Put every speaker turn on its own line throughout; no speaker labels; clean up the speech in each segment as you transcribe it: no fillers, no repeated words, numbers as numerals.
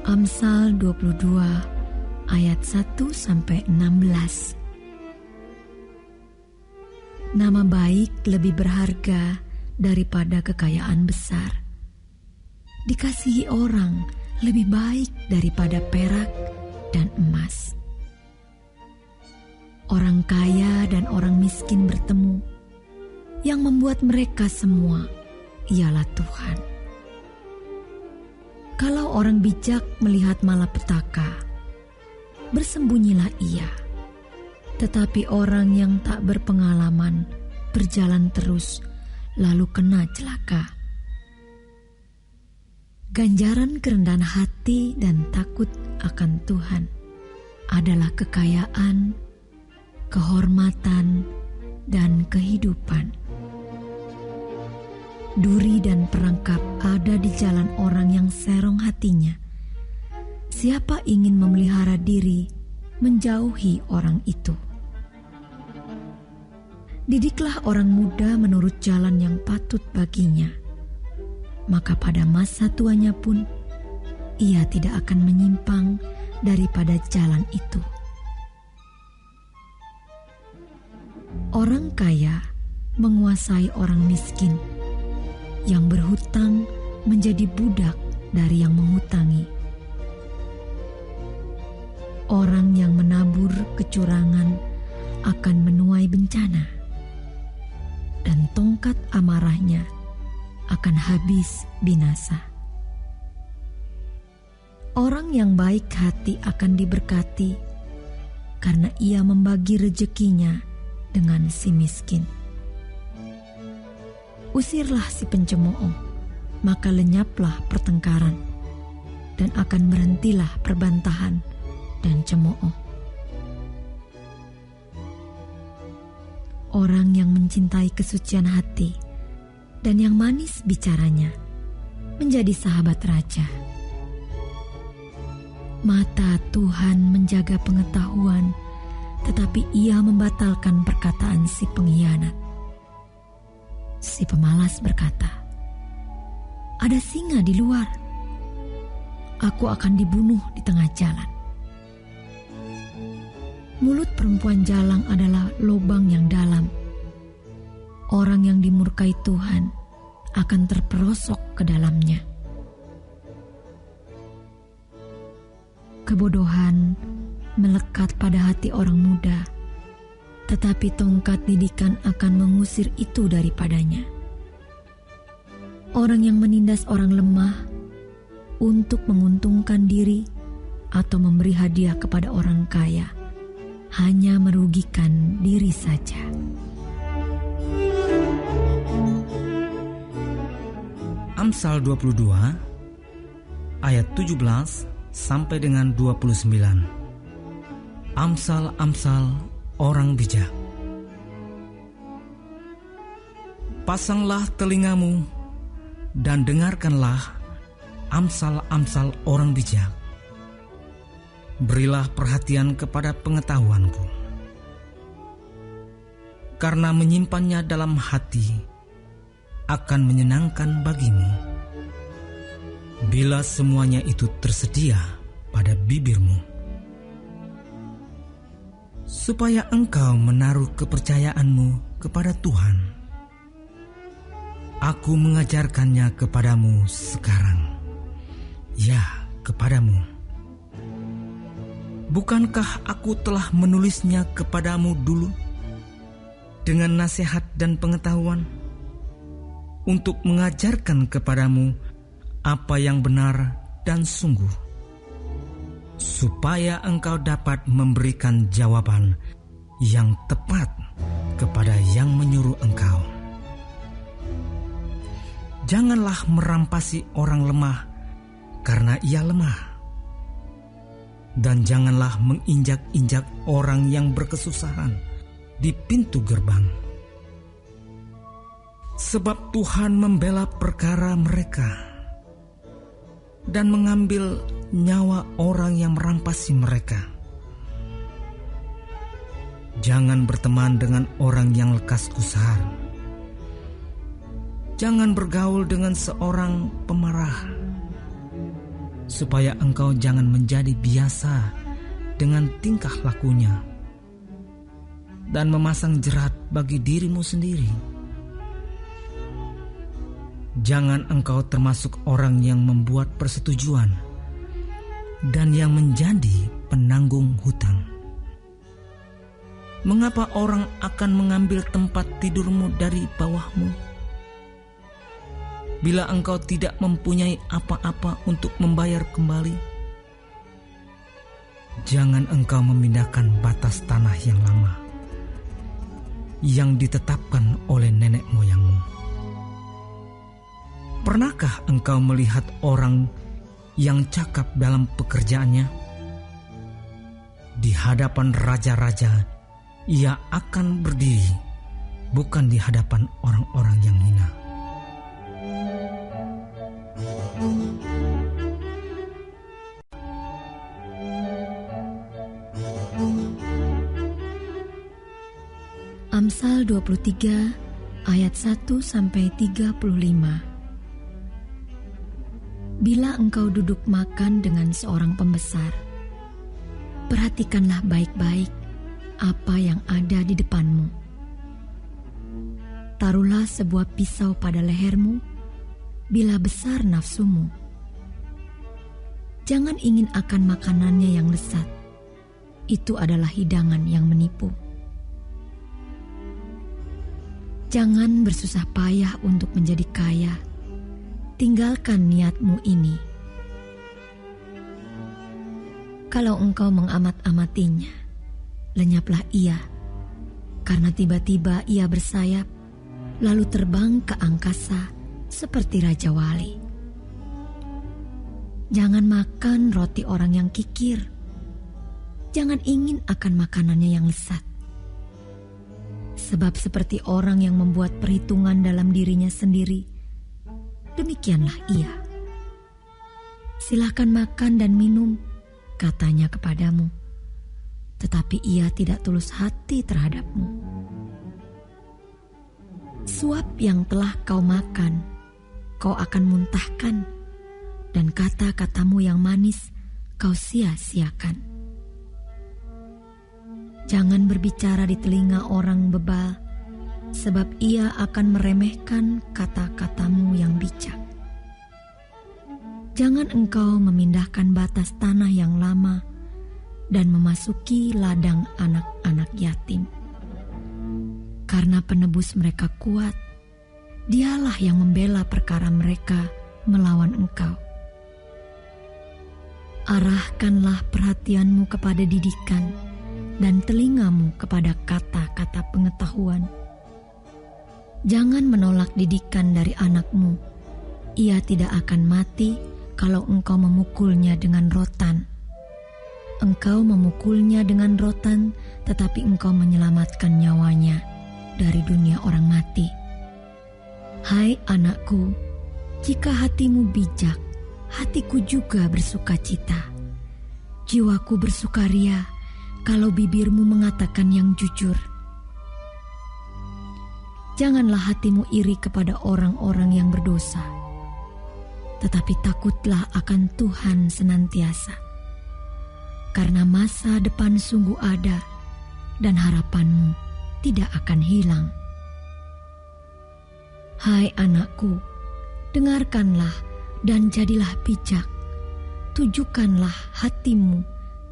Amsal 22 ayat 1-16. Nama baik lebih berharga daripada kekayaan besar. Dikasihi orang lebih baik daripada perak dan emas. Orang kaya dan orang miskin bertemu. Yang membuat mereka semua ialah Tuhan. Kalau orang bijak melihat malapetaka, bersembunyilah ia. Tetapi orang yang tak berpengalaman berjalan terus, lalu kena celaka. Ganjaran kerendahan hati dan takut akan Tuhan adalah kekayaan, kehormatan, dan kehidupan. Duri dan perangkap ada di jalan orang yang serong hatinya. Siapa ingin memelihara diri, menjauhi orang itu. Didiklah orang muda menurut jalan yang patut baginya, maka pada masa tuanya pun ia tidak akan menyimpang daripada jalan itu. Orang kaya menguasai orang miskin, yang berhutang menjadi budak dari yang menghutangi. Orang yang menabur kecurangan akan menuai bencana, dan tongkat amarahnya akan habis binasa. Orang yang baik hati akan diberkati, karena ia membagi rezekinya dengan si miskin. Usirlah si pencemooh, maka lenyaplah pertengkaran, dan akan berhentilah perbantahan dan cemooh. Orang yang mencintai kesucian hati dan yang manis bicaranya menjadi sahabat raja. Mata Tuhan menjaga pengetahuan, tetapi ia membatalkan perkataan si pengkhianat. Si pemalas berkata, "Ada singa di luar. Aku akan dibunuh di tengah jalan." Mulut perempuan jalang adalah lubang yang dalam. Orang yang dimurkai Tuhan akan terperosok ke dalamnya. Kebodohan melekat pada hati orang muda, tetapi tongkat didikan akan mengusir itu daripadanya. Orang yang menindas orang lemah untuk menguntungkan diri atau memberi hadiah kepada orang kaya hanya merugikan diri saja.
Amsal 22 ayat 17 sampai dengan 29. Amsal-amsal orang bijak. Pasanglah telingamu dan dengarkanlah amsal-amsal orang bijak. Berilah perhatian kepada pengetahuanku, karena menyimpannya dalam hati akan menyenangkan bagimu. Bila semuanya itu tersedia pada bibirmu, supaya engkau menaruh kepercayaanmu kepada Tuhan. Aku mengajarkannya kepadamu sekarang, ya, kepadamu. Bukankah aku telah menulisnya kepadamu dulu dengan nasihat dan pengetahuan, untuk mengajarkan kepadamu apa yang benar dan sungguh, supaya engkau dapat memberikan jawaban yang tepat kepada yang menyuruh engkau. Janganlah merampasi orang lemah karena ia lemah, dan janganlah menginjak-injak orang yang berkesusahan di pintu gerbang. Sebab Tuhan membela perkara mereka dan mengambil nyawa orang yang merampasi mereka. Jangan berteman dengan orang yang lekas gusar. Jangan bergaul dengan seorang pemarah. supaya engkau jangan menjadi biasa dengan tingkah lakunya dan memasang jerat bagi dirimu sendiri. Jangan engkau termasuk orang yang membuat persetujuan dan yang menjadi penanggung hutang. Mengapa orang akan mengambil tempat tidurmu dari bawahmu? Bila engkau tidak mempunyai apa-apa untuk membayar kembali, jangan engkau memindahkan batas tanah yang lama yang ditetapkan oleh nenek moyangmu. Pernahkah engkau melihat orang yang cakap dalam pekerjaannya? Di hadapan raja-raja ia akan berdiri, bukan di hadapan orang-orang yang hina.
Amsal 23 ayat 1-35. Bila engkau duduk makan dengan seorang pembesar, perhatikanlah baik-baik apa yang ada di depanmu. Taruhlah sebuah pisau pada lehermu bila besar nafsumu. Jangan ingin akan makanannya yang lezat. Itu adalah hidangan yang menipu. Jangan bersusah payah untuk menjadi kaya. Tinggalkan niatmu ini. Kalau engkau mengamat-amatinya, lenyaplah ia, karena tiba-tiba ia bersayap, lalu terbang ke angkasa seperti Raja Wali. Jangan makan roti orang yang kikir. Jangan ingin akan makanannya yang lezat. Sebab seperti orang yang membuat perhitungan dalam dirinya sendiri, demikianlah ia. Silakan makan dan minum, katanya kepadamu, tetapi ia tidak tulus hati terhadapmu. Suap yang telah kau makan, kau akan muntahkan, dan kata-katamu yang manis kau sia-siakan. Jangan berbicara di telinga orang bebal, sebab ia akan meremehkan kata-katamu yang bijak. Jangan engkau memindahkan batas tanah yang lama dan memasuki ladang anak-anak yatim. Karena penebus mereka kuat, dialah yang membela perkara mereka melawan engkau. Arahkanlah perhatianmu kepada didikan dan telingamu kepada kata-kata pengetahuan. Jangan menolak didikan dari anakmu. Ia tidak akan mati kalau engkau memukulnya dengan rotan. Engkau memukulnya dengan rotan, tetapi engkau menyelamatkan nyawanya dari dunia orang mati. Hai anakku, jika hatimu bijak, hatiku juga bersukacita. Jiwaku bersukaria kalau bibirmu mengatakan yang jujur. Janganlah hatimu iri kepada orang-orang yang berdosa, tetapi takutlah akan Tuhan senantiasa. Karena masa depan sungguh ada, dan harapanmu tidak akan hilang. Hai anakku, dengarkanlah dan jadilah bijak. Tujukanlah hatimu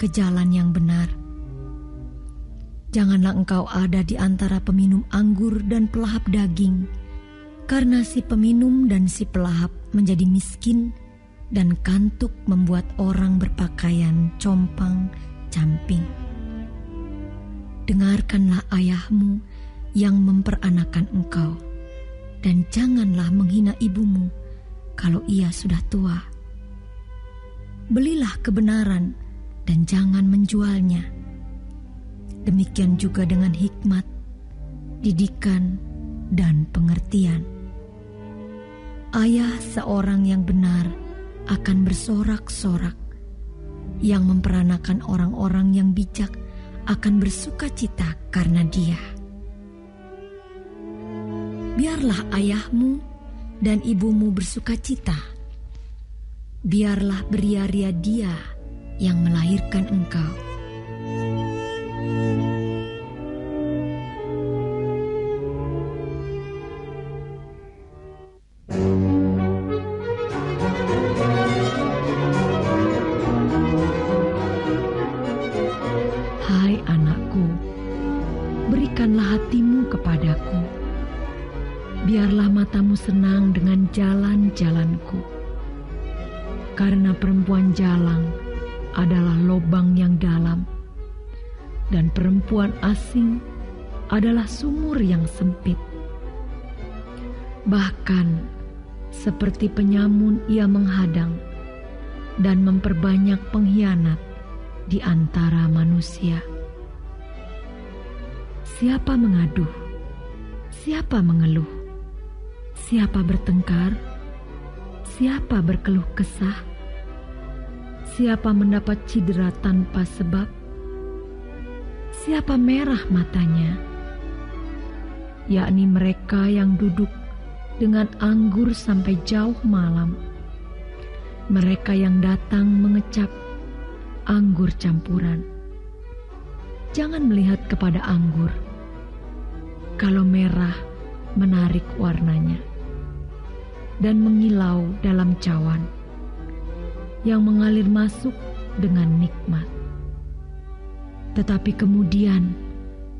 ke jalan yang benar. Janganlah engkau ada di antara peminum anggur dan pelahap daging, karena si peminum dan si pelahap menjadi miskin, dan kantuk membuat orang berpakaian compang-camping. Dengarkanlah ayahmu yang memperanakan engkau, dan janganlah menghina ibumu kalau ia sudah tua. Belilah kebenaran dan jangan menjualnya. Demikian juga dengan hikmat, didikan, dan pengertian. Ayah seorang yang benar akan bersorak-sorak. Yang memperanakan orang-orang yang bijak akan bersukacita karena dia. Biarlah ayahmu dan ibumu bersukacita. biarlah beria-ria Dia yang melahirkan engkau. Hai anakku, berikanlah hatimu kepadaku. Biarlah matamu senang dengan jalan-jalanku. Karena perempuan jalang adalah lobang yang dalam, dan perempuan asing adalah sumur yang sempit. Bahkan seperti penyamun ia menghadang dan memperbanyak pengkhianat di antara manusia. Siapa mengaduh? Siapa mengeluh? Siapa bertengkar? Siapa berkeluh kesah? Siapa mendapat cedera tanpa sebab? Siapa merah matanya? Yakni mereka yang duduk dengan anggur sampai jauh malam. Mereka yang datang mengecap anggur campuran. Jangan melihat kepada anggur. Kalau merah menarik warnanya dan mengilau dalam cawan yang mengalir masuk dengan nikmat. Tetapi kemudian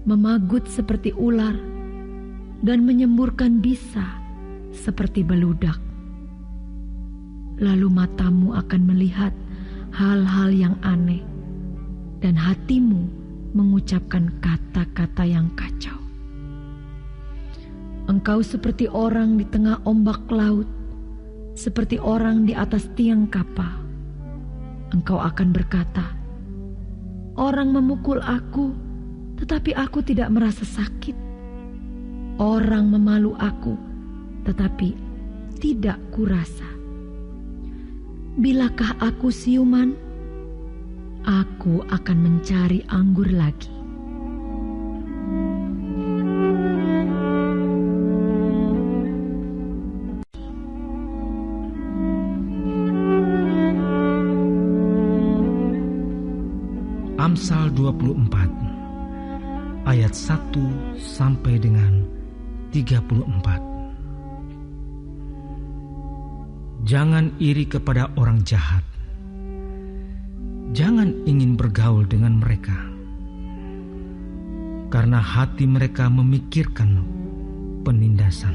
memagut seperti ular dan menyemburkan bisa seperti beludak. Lalu matamu akan melihat hal-hal yang aneh dan hatimu mengucapkan kata-kata yang kacau. Engkau seperti orang di tengah ombak laut, seperti orang di atas tiang kapal. Engkau akan berkata, orang memukul aku, tetapi aku tidak merasa sakit. Orang memalu aku, tetapi tidak kurasa. Bilakah aku siuman, aku akan mencari anggur lagi.
Amsal 24 ayat 1 sampai dengan 34. Jangan iri kepada orang jahat. Jangan ingin bergaul dengan mereka. Karena hati mereka memikirkan penindasan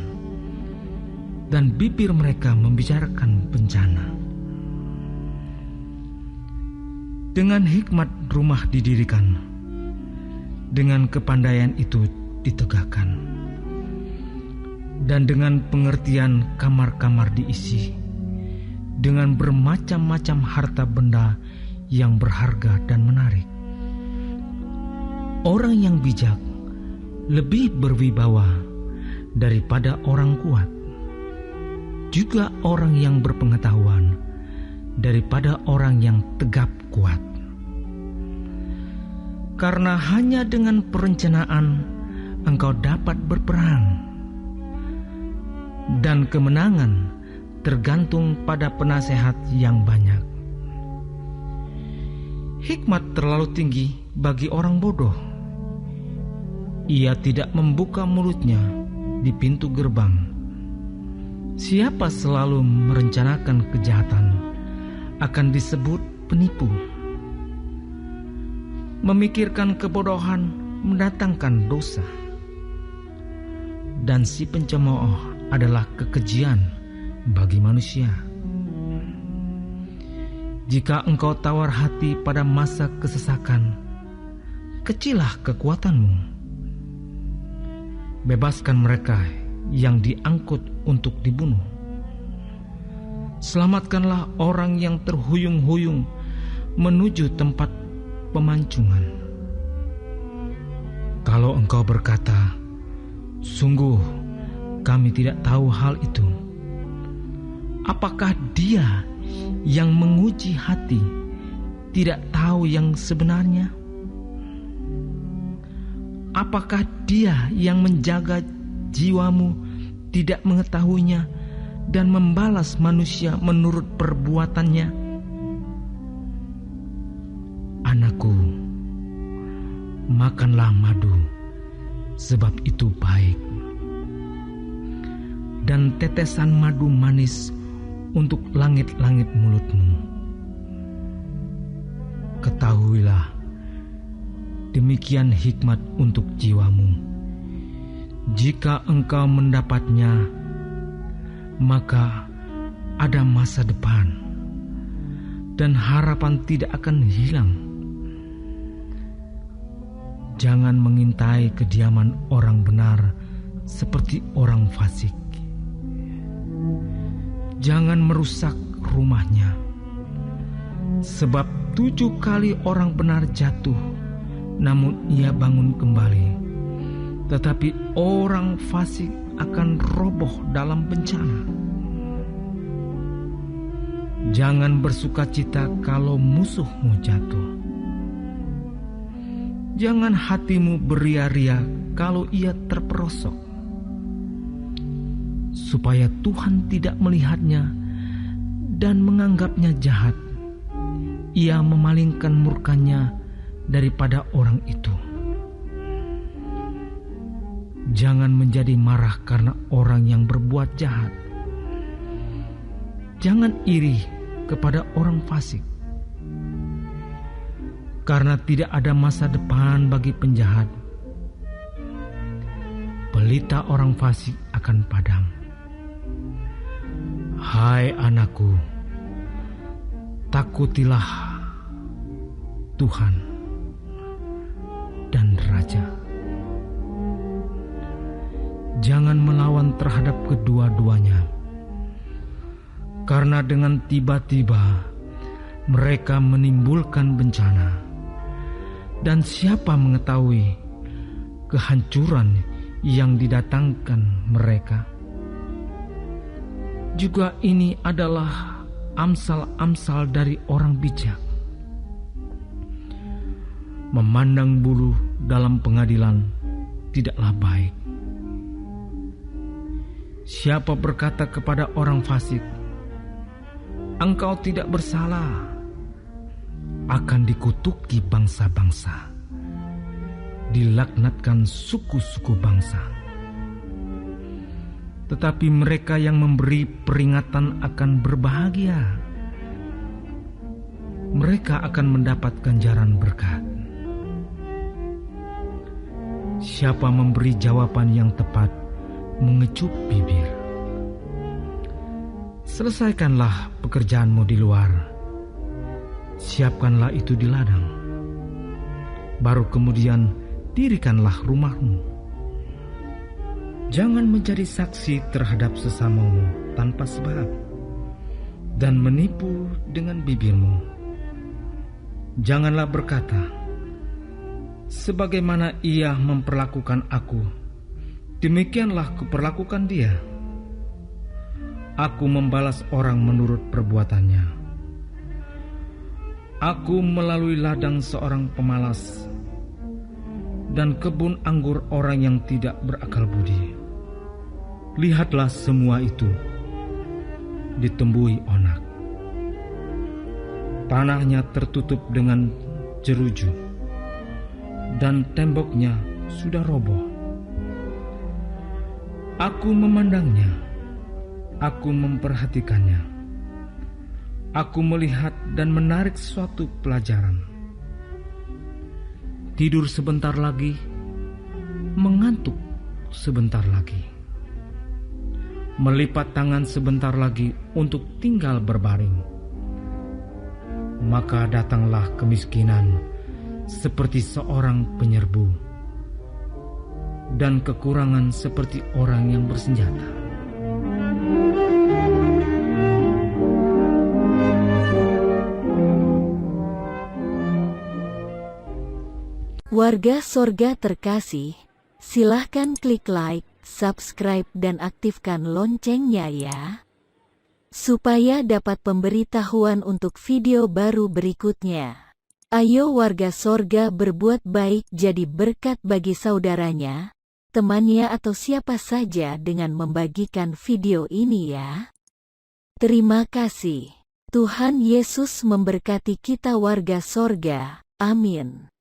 dan bibir mereka membicarakan bencana. Dengan hikmat rumah didirikan, dengan kepandaian itu ditegakkan, dan dengan pengertian kamar-kamar diisi, dengan bermacam-macam harta benda yang berharga dan menarik. Orang yang bijak lebih berwibawa daripada orang kuat, juga orang yang berpengetahuan daripada orang yang tegap kuat. Karena hanya dengan perencanaan engkau dapat berperang, dan kemenangan tergantung pada penasehat yang banyak. Hikmat terlalu tinggi bagi orang bodoh. Ia tidak membuka mulutnya di pintu gerbang. Siapa selalu merencanakan kejahatan akan disebut penipu. Memikirkan kebodohan mendatangkan dosa, dan si pencemooh adalah kekejian bagi manusia. Jika engkau tawar hati pada masa kesesakan, kecilah kekuatanmu. Bebaskan mereka yang diangkut untuk dibunuh. Selamatkanlah orang yang terhuyung-huyung menuju tempat pemancungan. Kalau engkau berkata, sungguh kami tidak tahu hal itu, apakah Dia yang menguji hati tidak tahu yang sebenarnya? Apakah Dia yang menjaga jiwamu tidak mengetahuinya dan membalas manusia menurut perbuatannya. Anakku, makanlah madu, sebab itu baik, dan tetesan madu manis untuk langit-langit mulutmu. Ketahuilah, demikian hikmat untuk jiwamu. Jika engkau mendapatnya, maka ada masa depan, dan harapan tidak akan hilang. Jangan mengintai kediaman orang benar seperti orang fasik. Jangan merusak rumahnya, sebab 7 kali orang benar jatuh, namun ia bangun kembali. Tetapi orang fasik akan roboh dalam bencana. Jangan bersukacita kalau musuhmu jatuh. Jangan hatimu beria-ria kalau ia terperosok, supaya Tuhan tidak melihatnya dan menganggapnya jahat. Ia memalingkan murkanya daripada orang itu. Jangan menjadi marah karena orang yang berbuat jahat. Jangan iri kepada orang fasik, karena tidak ada masa depan bagi penjahat. Pelita orang fasik akan padam. Hai anakku, takutilah Tuhan dan Raja. Jangan melawan terhadap kedua-duanya, karena dengan tiba-tiba mereka menimbulkan bencana, dan siapa mengetahui kehancuran yang didatangkan mereka. Juga ini adalah amsal-amsal dari orang bijak. Memandang bulu dalam pengadilan tidaklah baik. Siapa berkata kepada orang fasik, "Engkau tidak bersalah," akan dikutuki bangsa-bangsa, dilaknatkan suku-suku bangsa. Tetapi mereka yang memberi peringatan akan berbahagia. Mereka akan mendapat ganjaran berkat. Siapa memberi jawaban yang tepat, mengecup bibir. Selesaikanlah pekerjaanmu di luar, siapkanlah itu di ladang, baru kemudian dirikanlah rumahmu. Jangan menjadi saksi terhadap sesamamu tanpa sebab, dan menipu dengan bibirmu. Janganlah berkata, "Sebagaimana ia memperlakukan aku, demikianlah kuperlakukan dia." Aku membalas orang menurut perbuatannya. Aku melalui ladang seorang pemalas dan kebun anggur orang yang tidak berakal budi. Lihatlah semua itu ditembui onak. Tanahnya tertutup dengan jeruju dan temboknya sudah roboh. Aku memandangnya, aku memperhatikannya. Aku melihat dan menarik suatu pelajaran. Tidur sebentar lagi, mengantuk sebentar lagi. Melipat tangan sebentar lagi untuk tinggal berbaring. Maka datanglah kemiskinan seperti seorang penyerbu, dan kekurangan seperti orang yang bersenjata.
Warga Sorga terkasih, silahkan klik like, subscribe dan aktifkan loncengnya ya, supaya dapat pemberitahuan untuk video baru berikutnya. Ayo warga Sorga berbuat baik, jadi berkat bagi saudaranya, temannya atau siapa saja dengan membagikan video ini ya. Terima kasih. Tuhan Yesus memberkati kita warga sorga. Amin.